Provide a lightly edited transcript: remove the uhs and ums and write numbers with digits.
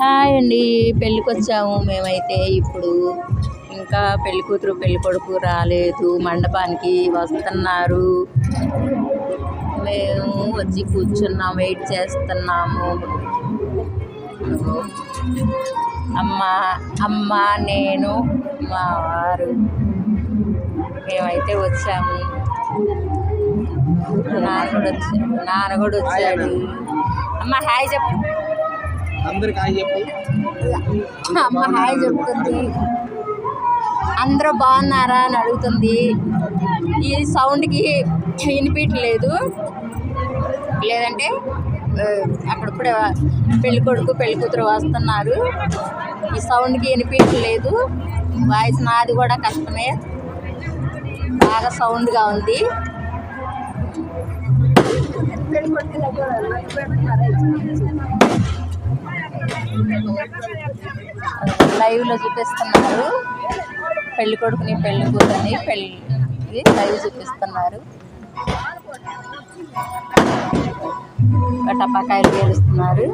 Hi అండి, పెళ్ళికి వచ్చాము మేమైతే. ఇప్పుడు ఇంకా పెళ్లి కూతురు పెళ్లి కొడుకు రాలేదు, మండపానికి వస్తున్నారు. మేము వచ్చి కూర్చున్నాం, వెయిట్ చేస్తున్నాము. అమ్మ నేను మా వారు మేమైతే వచ్చాము. నాన్న కూడా వచ్చాడు. అమ్మ హాయ్ చెప్పు, అందరికి హాయ్ చెప్పు. అమ్మ హాయ్ చెప్తుంది. అందరూ బాగున్నారా అని అడుగుతుంది. ఈ సౌండ్కి వినిపించలేదు, లేదంటే అక్కడప్పుడే పెళ్లి కొడుకు పెళ్లి కూతురు వస్తున్నారు. ఈ సౌండ్కి వినిపించలేదు. వాయిస్ నాది కూడా కష్టమే, బాగా సౌండ్గా ఉంది. లైవ్లో చూపిస్తున్నారు పెళ్లి కొడుకుని పెళ్లి కూతురిని, పెళ్లి లైవ్ చూపిస్తున్నారు. టపాకాయలు పేలుస్తున్నారు.